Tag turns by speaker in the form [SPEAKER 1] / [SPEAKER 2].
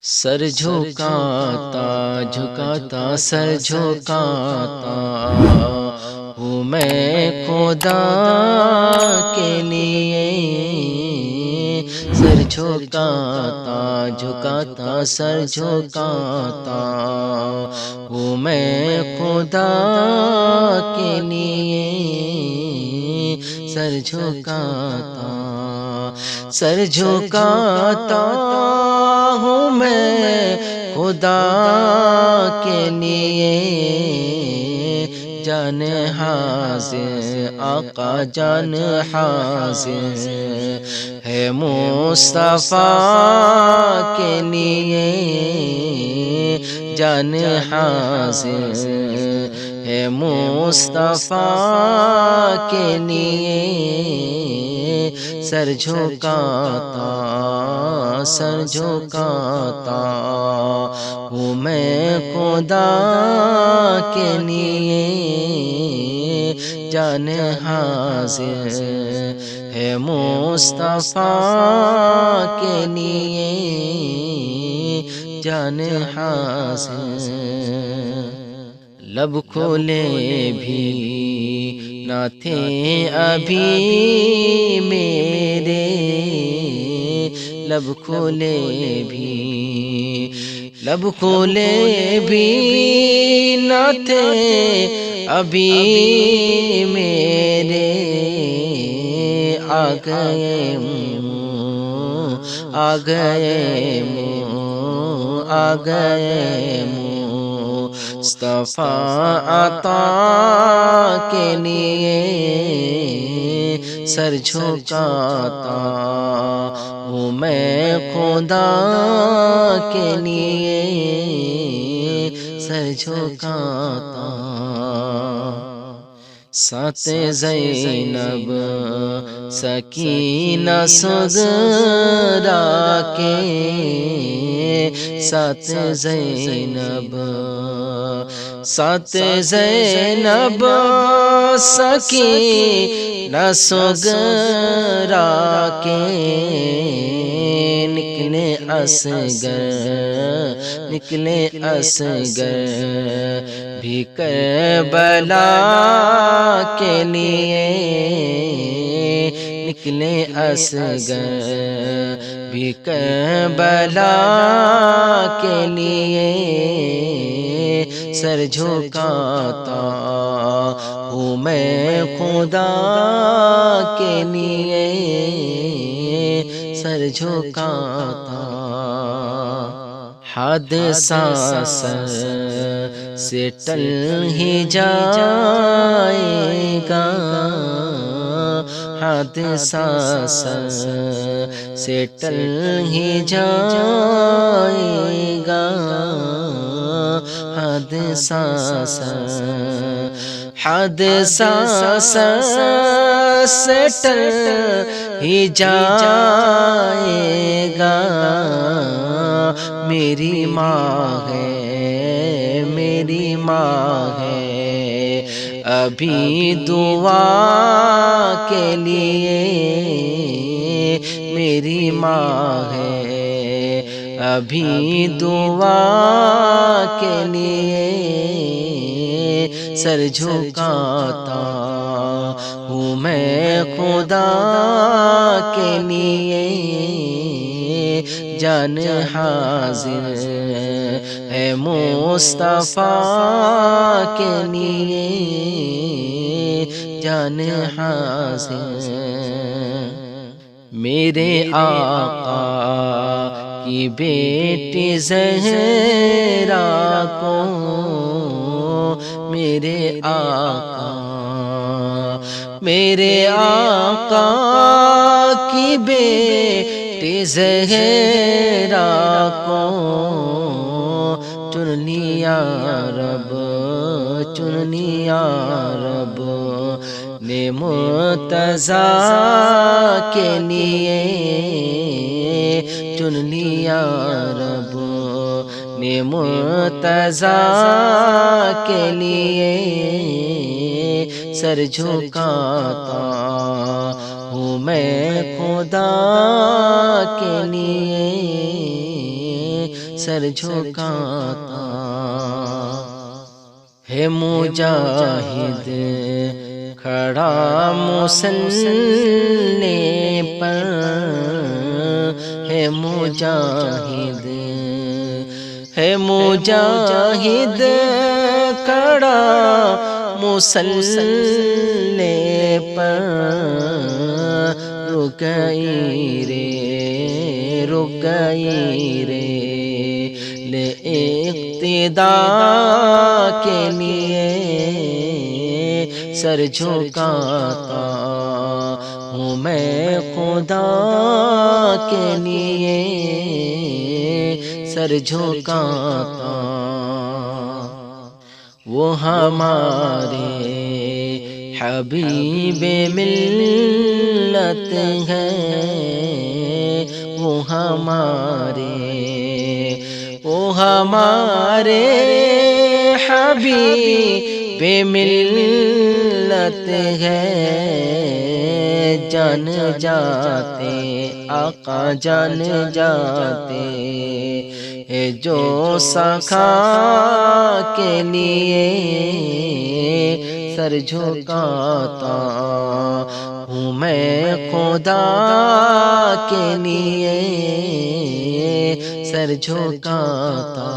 [SPEAKER 1] سر جھکاتا جھکاتا سر جھکاتا ہوں میں خدا کے لیے، سر جھکاتا جھکاتا سر جھکاتا ہوں میں خدا کے لیے، سر جھکاتا سر جھکاتا ہوں میں خدا کے لیے، جان حاضر آقا جان حاضر ہے مصطفیٰ کے لیے، جان حاضر ہے مصطفیٰ کے لیے، سر جھکاتا سر جھکاتا ہوں میں خدا کے لیے، جان حاضر ہے مصطفیٰ کے لیے، جان حاضر لب کھولے بھی نہ تھے ابھی میرے، لب کھولے بھی لب کھولے بھی نہ تھے ابھی میرے، آ گئے آ گئے آ گئے مصطفیٰ عطا کے لیے، سر جھکاتا ہوں میں خدا کے لیے، سر جھکاتا سات زینب سکینہ صغرا کے، سات زینب سات زینب سکینہ صغرا کے، نکلے اصغر نکلے اصغر بھی کربلا کے لیے، نکلے اصغر بھی کربلا کے لیے، سر جھکاتا ہوں میں خدا کے لیے، سر جھکاتا حادثہ سر سے ٹل ہی جائے گا، حادثہ سر سے ٹل ہی جائے گا، حادثہ حادثہ سے ٹل ہی جائے گا، میری ماں ہے میری ماں ہے ابھی دعا کے لیے، میری ماں ہے ابھی دعا کے لیے، سر جھکاتا ہوں میں خدا کے لیے، جان حاضر ہے مصطفیٰ کے لیے، جان حاضر میرے آقا کی بیٹی زہرا کو، میرے آقا کی بیٹی زہرا کو، چن لیا رب چن لیا رب نے مرتضیٰ کے لیے، چن لیا رب نے مرتضیٰ کے لیے، سر جھکاتا ہوں میں خدا کے لیے، سر جھکاتا ہے مجاہد کھڑا مصلی پر، ہے مجاہد ہے مجاہد کھڑا مصلی پر، رکئی رے رکئی رے لے اقتدا کے لیے سر جھکاتا ہوں میں خدا کے لیے سر جھکاتا، وہ ہمارے حبیب ملت ہیں، وہ ہمارے حبیب ملت ہے، جان جاتے آقا جان جاتے ہے جو سکھا کے لیے سر جھکاتا ہوں میں خدا کے لیے سر جھکاتا۔